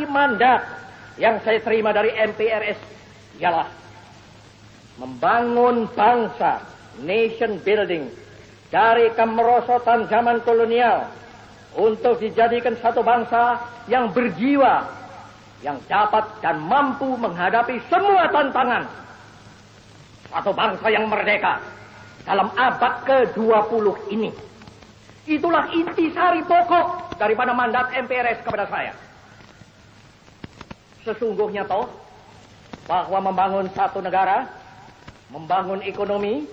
intisari mandat yang saya terima dari MPRS ialah membangun bangsa, nation building, dari kemerosotan zaman kolonial untuk dijadikan satu bangsa yang berjiwa, yang dapat dan mampu menghadapi semua tantangan. Satu bangsa yang merdeka dalam abad ke-20 ini. Itulah intisari pokok daripada mandat MPRS kepada saya. Sesungguhnya toh bahwa membangun satu negara, membangun ekonomi,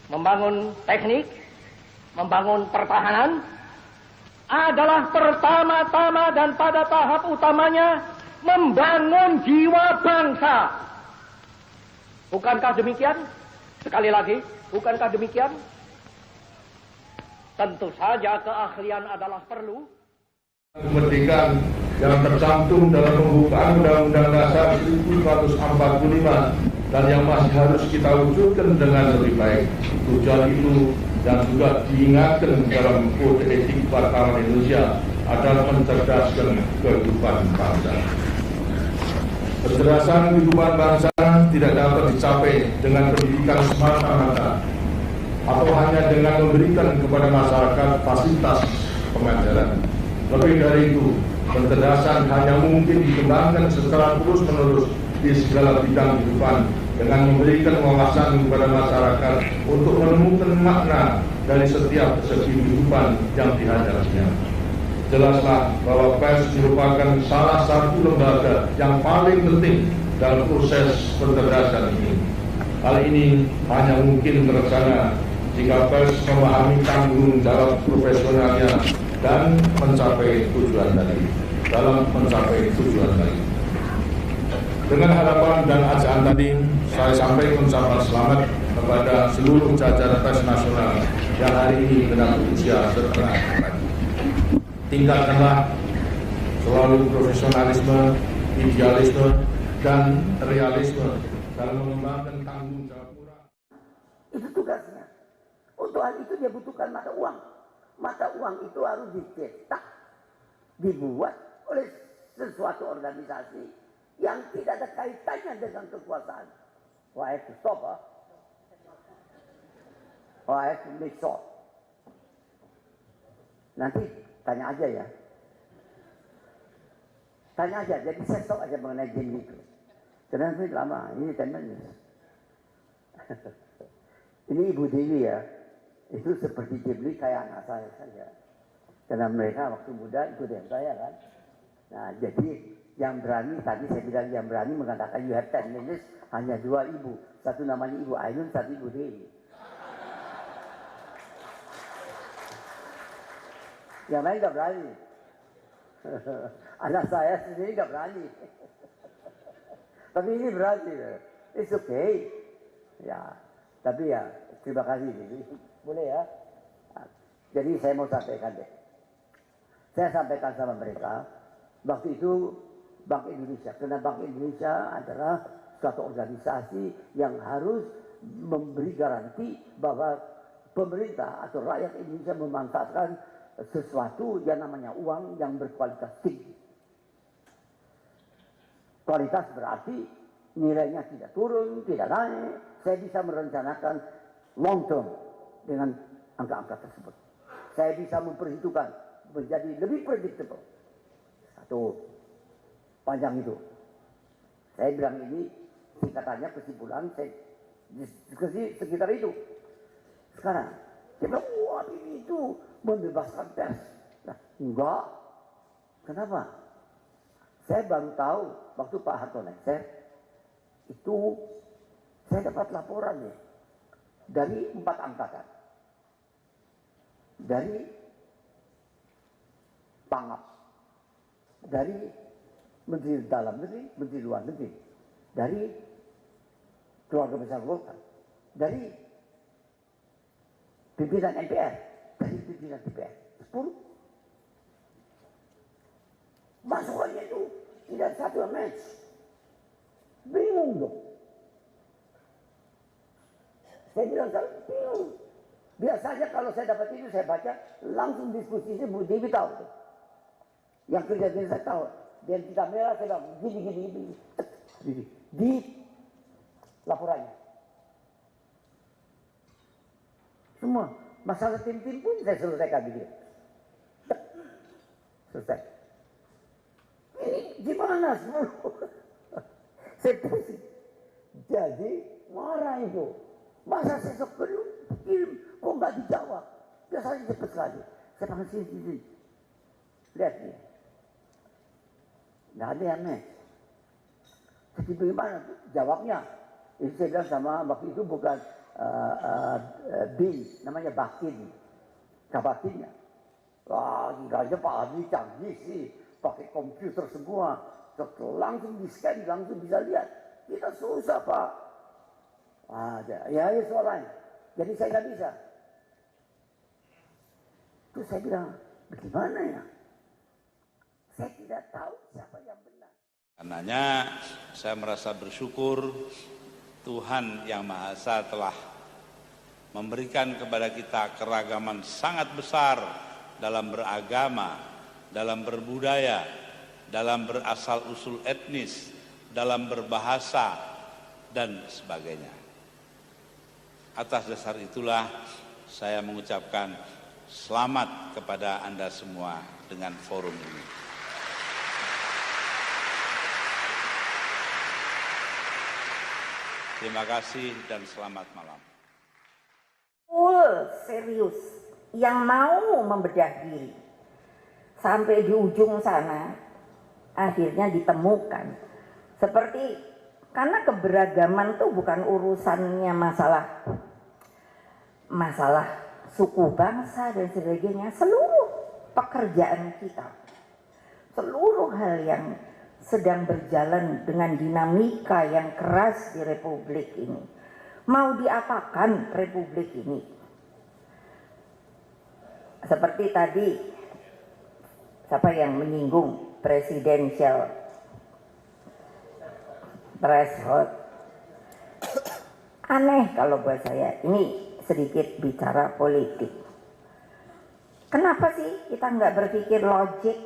membangun teknik, membangun pertahanan adalah pertama-tama dan pada tahap utamanya membangun jiwa bangsa. Bukankah demikian? Sekali lagi, bukankah demikian? Tentu saja keahlian adalah perlu. Kemerdekaan yang tercantum dalam pembukaan Undang-Undang Dasar 1945 dan yang masih harus kita wujudkan dengan lebih baik. Tujuan itu yang juga diingatkan dalam Kode Etik Wartawan Indonesia adalah mencerdaskan kehidupan bangsa. Kecerdasan kehidupan bangsa tidak dapat dicapai dengan pendidikan semata-mata atau hanya dengan memberikan kepada masyarakat fasilitas pengajaran. Lebih dari itu, kecerdasan hanya mungkin dikembangkan secara terus-menerus di segala bidang kehidupan dengan memberikan wawasan kepada masyarakat untuk menemukan makna dari setiap segi kehidupan yang dihadapinya. Jelaslah bahwa pers merupakan salah satu lembaga yang paling penting dalam proses pencerdasan ini. Hal ini hanya mungkin terlaksana jika pers memahami tanggung jawab profesionalnya dan mencapai tujuan tadi. Dengan harapan dan ajaan tadi, saya sampaikan ucapan selamat kepada seluruh jajaran pers nasional yang hari ini genap usia setengah abad. Tingkatkanlah selalu profesionalisme, idealisme, dan realisme dalam mengembangkan tanggung jawab moral. Itu tugasnya. Untuk hal itu dia butuhkan mata uang. Mata uang itu harus dicetak, dibuat oleh sesuatu organisasi yang tidak ada kaitannya dengan kekuasaan. I have to stop, I have to make short. Nanti tanya aja ya. Tanya aja, jadi saya stop aja mengenai game itu. Karena ini lama, ini 10 menit. Ini Ibu Dewi ya, itu seperti dia beli kayak anak saya saja. Karena mereka waktu muda ikut dengan saya kan. Nah jadi yang berani, tadi saya bilang yang berani mengatakan you have 10 minutes, hanya 2 ibu. Satu namanya Ibu Ainun, satu Ibu Dewi. Yang lain gak berani. Anak saya sendiri gak berani. Tapi ini berani. It's okay. Ya, tapi ya terima kasih. Boleh ya? Jadi saya mau sampaikan deh. Saya sampaikan sama mereka, waktu itu Bank Indonesia. Karena Bank Indonesia adalah suatu organisasi yang harus memberi garansi bahwa pemerintah atau rakyat Indonesia memanfaatkan sesuatu yang namanya uang yang berkualitas tinggi. Kualitas berarti nilainya tidak turun, tidak naik. Saya bisa merencanakan long term dengan angka-angka tersebut. Saya bisa memperhitungkan menjadi lebih predictable. Satu, panjang itu. Saya bilang ini singkatannya kesimpulan, saya diskusi sekitar itu. Sekarang, dia bilang, wah ini itu membebaskan pers. Nah, enggak. Kenapa? Saya baru tahu waktu Pak Harto lengser, itu saya dapat laporan ya, dari 4 angkatan. Dari Pangap, dari Menteri Dalam Negeri, Menteri Luar Negeri, dari keluarga besar Golkar, dari pimpinan MPR, dari pimpinan DPR, 10. Masukannya itu tidak satu match. Bingung dong. Saya bilang, bingung. Biasanya kalau saya dapat itu, saya baca, langsung diskusi, Bu Dewi tahu. Yang kerja saya tahu. Dan di kamera saya bilang gini. Di laporannya. Semua masalah tim-tim pun saya selesaikan begitu. Selesai. Ini gimana semua? Saya pusing. Jadi marah itu. Masa saya sebelum kirim kok nggak dijawab? Biasanya cepat sekali. Saya panggil sini. Lihat nih. Nggak ada yang aneh. Jadi bagaimana jawabnya? Itu saya bilang sama waktu itu bukan bin, namanya Bakin. Kabatinnya. Wah, gilanya Pak Adi canggih sih. Pakai komputer semua. Langsung di-scan, langsung bisa lihat. Kita susah, Pak. Ya soalnya. Jadi saya nggak bisa. Terus saya bilang, bagaimana ya? Saya tidak tahu siapa yang benar. Karenanya saya merasa bersyukur Tuhan Yang Maha Esa telah memberikan kepada kita keragaman sangat besar dalam beragama, dalam berbudaya, dalam berasal usul etnis, dalam berbahasa, dan sebagainya. Atas dasar itulah saya mengucapkan selamat kepada Anda semua dengan forum ini. Terima kasih dan selamat malam. Serius yang mau membedah diri sampai di ujung sana akhirnya ditemukan seperti karena keberagaman tuh bukan urusannya masalah suku bangsa dan sebagainya, seluruh pekerjaan kita, seluruh hal yang sedang berjalan dengan dinamika yang keras di Republik ini. Mau diapakan Republik ini? Seperti tadi, siapa yang menyinggung presidential threshold? Aneh kalau buat saya, ini sedikit bicara politik. Kenapa sih kita nggak berpikir logik?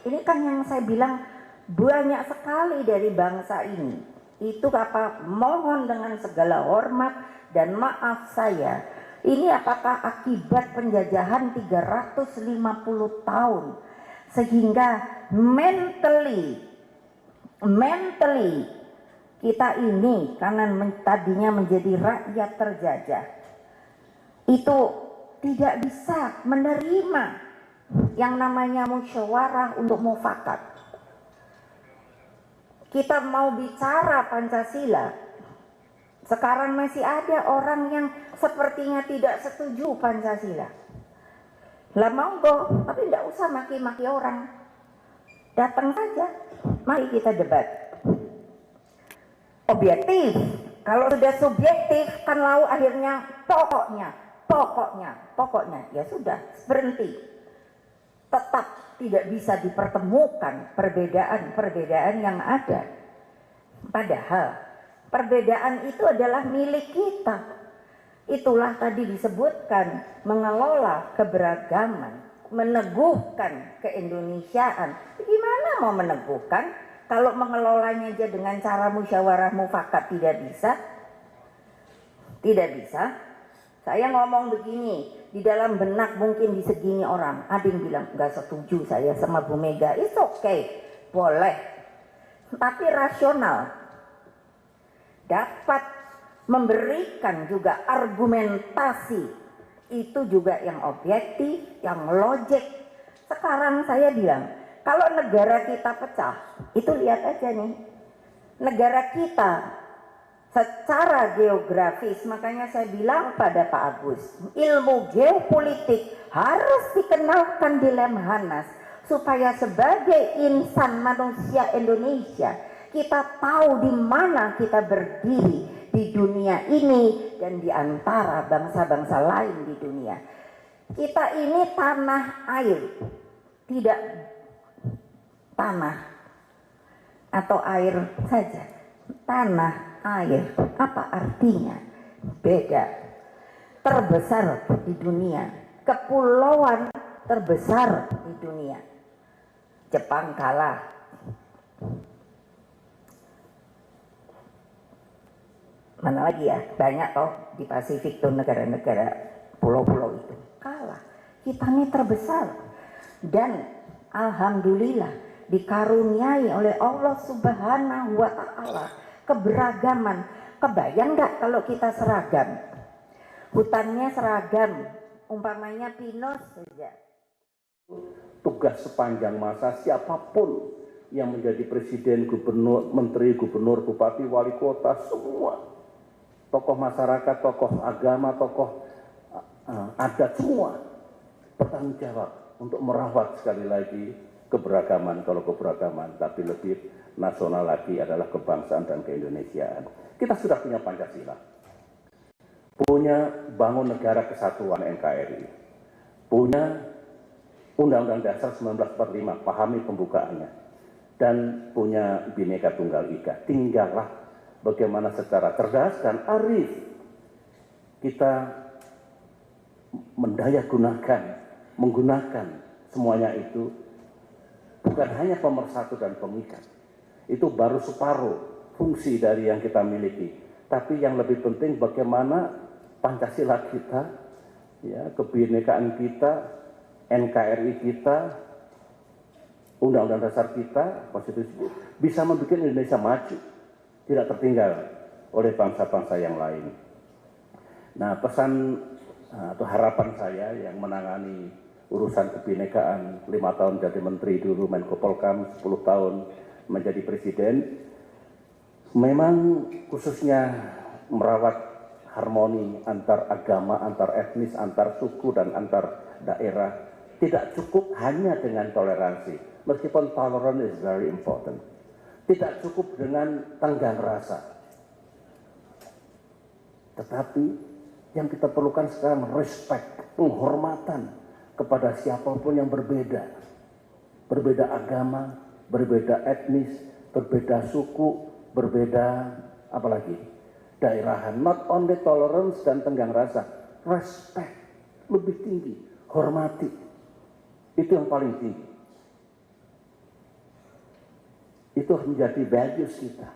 Ini kan yang saya bilang, banyak sekali dari bangsa ini itu apa mohon dengan segala hormat dan maaf saya, ini apakah akibat penjajahan 350 tahun sehingga mentally kita ini karena tadinya menjadi rakyat terjajah itu tidak bisa menerima yang namanya musyawarah untuk mufakat. Kita mau bicara Pancasila, sekarang masih ada orang yang sepertinya tidak setuju Pancasila. Lah monggo, tapi tidak usah maki-maki orang. Datang saja, mari kita debat. Objektif, kalau sudah subjektif kan lalu akhirnya pokoknya, ya sudah berhenti. Tetap tidak bisa dipertemukan perbedaan-perbedaan yang ada. Padahal perbedaan itu adalah milik kita. Itulah tadi disebutkan mengelola keberagaman, meneguhkan keindonesiaan. Gimana mau meneguhkan kalau mengelolanya aja dengan cara musyawarah mufakat tidak bisa? Tidak bisa. Saya ngomong begini, di dalam benak mungkin disegini orang. Ada yang bilang, nggak setuju saya sama Bu Mega. It's okay, boleh. Tapi rasional. Dapat memberikan juga argumentasi. Itu juga yang objektif, yang logik. Sekarang saya bilang, kalau negara kita pecah, itu lihat aja nih. Negara kita secara geografis, makanya saya bilang pada Pak Agus, ilmu geopolitik harus dikenalkan di Lemhanas supaya sebagai insan manusia Indonesia kita tahu di mana kita berdiri di dunia ini dan di antara bangsa-bangsa lain di dunia. Kita ini tanah air, tidak tanah atau air saja, tanah air. Apa artinya? Beda. Terbesar di dunia, kepulauan terbesar di dunia. Jepang kalah, Mana lagi ya, banyak toh di Pasifik tuh negara-negara pulau-pulau itu kalah. Kita ini terbesar dan alhamdulillah dikaruniai oleh Allah Subhanahu wa Ta'ala keberagaman. Kebayang nggak kalau kita seragam, hutannya seragam, umpamanya pinus saja. Tugas sepanjang masa siapapun yang menjadi presiden, gubernur, menteri, gubernur, bupati, wali kota, semua tokoh masyarakat, tokoh agama, tokoh adat, semua bertanggung jawab untuk merawat sekali lagi keberagaman, kalau keberagaman, tapi lebih nasional lagi adalah kebangsaan dan keindonesiaan. Kita sudah punya Pancasila, punya Bangun Negara Kesatuan NKRI, punya Undang-Undang Dasar 1945, pahami pembukaannya, dan punya Bhinneka Tunggal Ika. Tinggallah bagaimana secara cerdas dan arif kita menggunakan semuanya itu, bukan hanya pemersatu dan pengikat. Itu baru separuh fungsi dari yang kita miliki. Tapi yang lebih penting bagaimana Pancasila kita, ya, kebinekaan kita, NKRI kita, Undang-Undang Dasar kita, konstitusi bisa membuat Indonesia maju, tidak tertinggal oleh bangsa-bangsa yang lain. Nah, pesan atau harapan saya yang menangani urusan kebinekaan 5 tahun jadi menteri dulu, Menko Polkam 10 tahun menjadi presiden, memang khususnya merawat harmoni antar agama, antar etnis, antar suku, dan antar daerah. Tidak cukup hanya dengan toleransi, meskipun tolerance is very important. Tidak cukup dengan tenggang rasa. Tetapi yang kita perlukan sekarang respect, penghormatan kepada siapapun yang berbeda. Berbeda agama, berbeda etnis, berbeda suku, berbeda apalagi daerahan. Not only tolerance dan tenggang rasa, respect lebih tinggi, hormati. Itu yang paling tinggi. Itu menjadi values kita,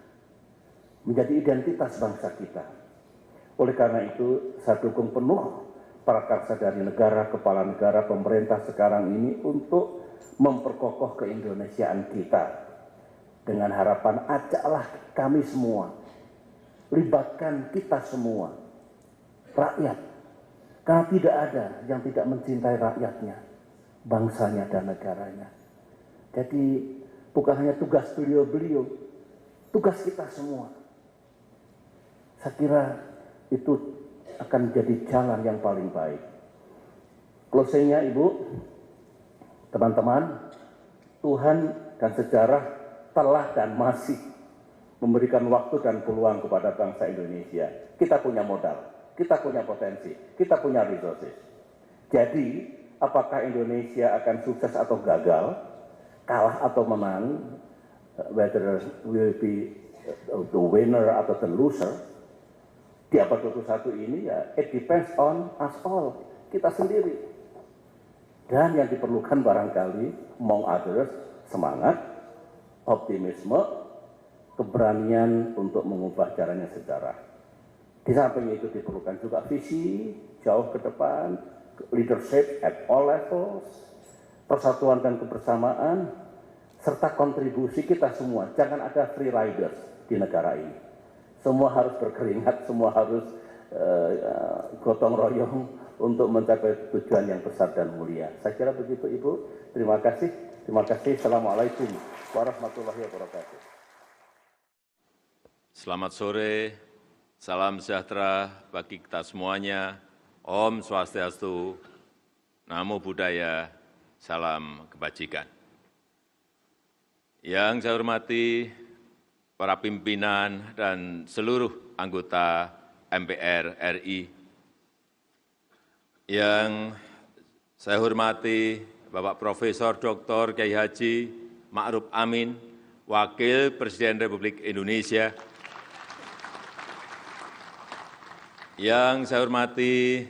menjadi identitas bangsa kita. Oleh karena itu, saya dukung penuh para karsa dari negara, kepala negara, pemerintah sekarang ini untuk memperkokoh keindonesiaan kita. Dengan harapan, ajaklah kami semua, libatkan kita semua, rakyat. Karena tidak ada yang tidak mencintai rakyatnya, bangsanya dan negaranya. Jadi bukan hanya tugas beliau-beliau, tugas kita semua. Saya kira itu akan menjadi jalan yang paling baik. Closingnya Ibu, teman-teman, Tuhan dan sejarah telah dan masih memberikan waktu dan peluang kepada bangsa Indonesia. Kita punya modal, kita punya potensi, kita punya resources. Jadi, apakah Indonesia akan sukses atau gagal, kalah atau menang, whether will be the winner atau the loser, di abad 21 ini ya, it depends on us all, kita sendiri. Dan yang diperlukan barangkali, among others, semangat, optimisme, keberanian untuk mengubah caranya sejarah. Di samping itu diperlukan juga visi jauh ke depan, leadership at all levels, persatuan dan kebersamaan, serta kontribusi kita semua. Jangan ada free riders di negara ini. Semua harus berkeringat, semua harus gotong royong untuk mencapai tujuan yang besar dan mulia. Saya kira begitu Ibu. Terima kasih. Terima kasih. Assalamualaikum warahmatullahi wabarakatuh. Selamat sore, salam sejahtera bagi kita semuanya. Om Swastiastu, Namo Buddhaya, salam kebajikan. Yang saya hormati para pimpinan dan seluruh anggota MPR RI. Yang saya hormati Bapak Profesor Dr. Kiai Haji Ma'ruf Amin, Wakil Presiden Republik Indonesia. Yang saya hormati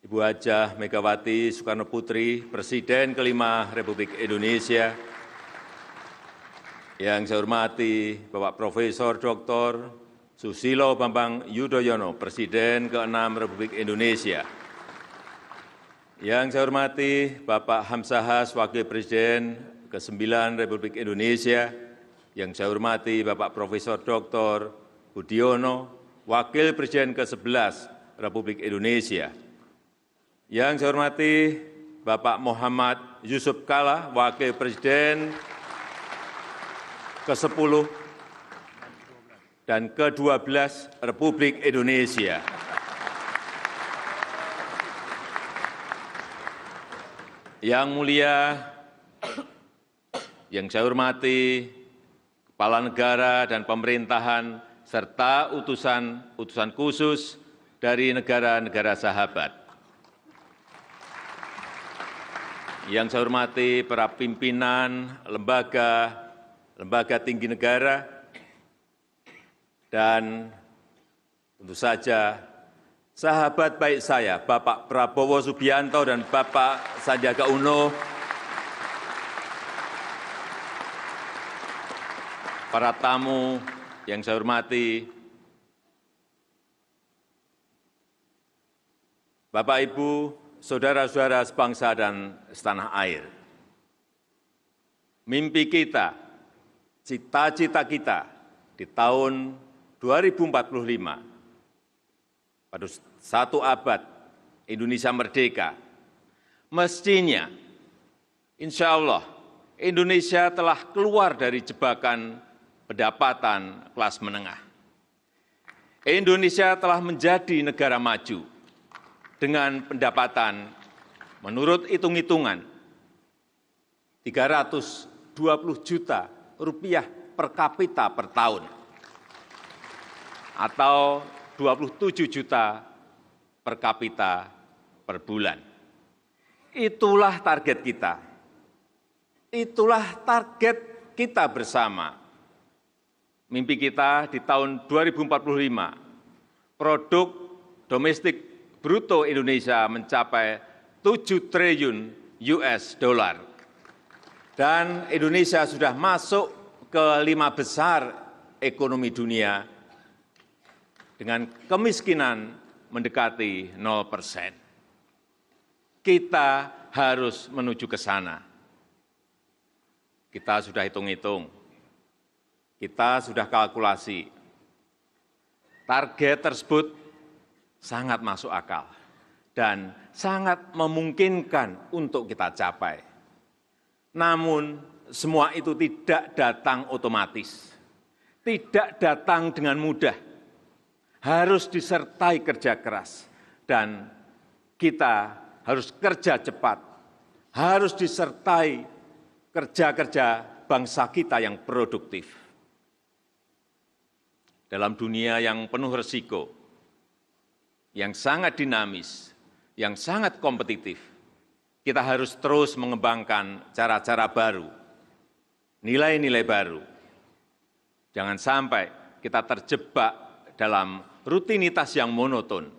Ibu Hajah Megawati Soekarno Putri, Presiden kelima Republik Indonesia. Yang saya hormati Bapak Profesor Dr. Susilo Bambang Yudhoyono, Presiden ke-6 Republik Indonesia. Yang saya hormati Bapak Hamzahas, Wakil Presiden ke-9 Republik Indonesia. Yang saya hormati Bapak Profesor Dr. Budiono, Wakil Presiden ke-11 Republik Indonesia. Yang saya hormati Bapak Muhammad Yusuf Kalla, Wakil Presiden ke-10 dan ke-12 Republik Indonesia. Yang mulia, yang saya hormati Kepala Negara dan Pemerintahan serta utusan khusus dari negara-negara sahabat. Yang saya hormati para pimpinan lembaga tinggi negara, dan tentu saja sahabat baik saya, Bapak Prabowo Subianto dan Bapak Sandiaga Uno, para tamu yang saya hormati, Bapak Ibu, saudara-saudara sebangsa dan setanah air. Mimpi kita, cita-cita kita di tahun 2045, pada 1 abad Indonesia merdeka, mestinya, insya Allah, Indonesia telah keluar dari jebakan pendapatan kelas menengah. Indonesia telah menjadi negara maju dengan pendapatan menurut hitung-hitungan 320 juta rupiah per kapita per tahun, atau 27 juta per kapita per bulan. Itulah target kita. Itulah target kita bersama. Mimpi kita di tahun 2045, produk domestik bruto Indonesia mencapai 7 triliun US dollar. Dan Indonesia sudah masuk ke 5 besar ekonomi dunia dengan kemiskinan mendekati 0%. Kita harus menuju ke sana. Kita sudah hitung-hitung, kita sudah kalkulasi. Target tersebut sangat masuk akal dan sangat memungkinkan untuk kita capai. Namun, semua itu tidak datang otomatis, tidak datang dengan mudah. Harus disertai kerja keras, dan kita harus kerja cepat, harus disertai kerja-kerja bangsa kita yang produktif. Dalam dunia yang penuh risiko, yang sangat dinamis, yang sangat kompetitif, kita harus terus mengembangkan cara-cara baru, nilai-nilai baru. Jangan sampai kita terjebak dalam rutinitas yang monoton.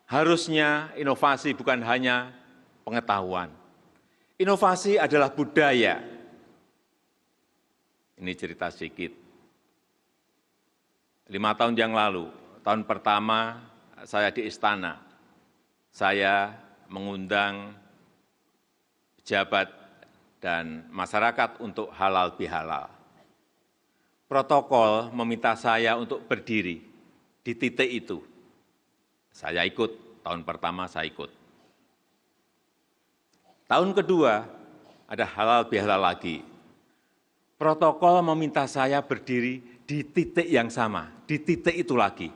Harusnya inovasi bukan hanya pengetahuan. Inovasi adalah budaya. Ini cerita sedikit. 5 tahun yang lalu, tahun pertama saya di istana, saya mengundang pejabat dan masyarakat untuk halal bihalal. Protokol meminta saya untuk berdiri di titik itu. Saya ikut, tahun pertama saya ikut. Tahun kedua, ada halal bihalal lagi. Protokol meminta saya berdiri di titik yang sama, di titik itu lagi.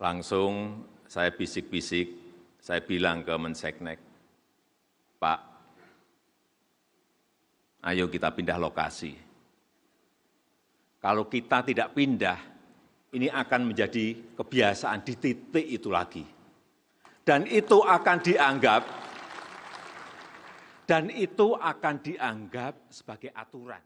Langsung saya bisik-bisik, saya bilang ke Menseknek, Pak, ayo kita pindah lokasi. Kalau kita tidak pindah, ini akan menjadi kebiasaan di titik itu lagi. Dan itu akan dianggap sebagai aturan.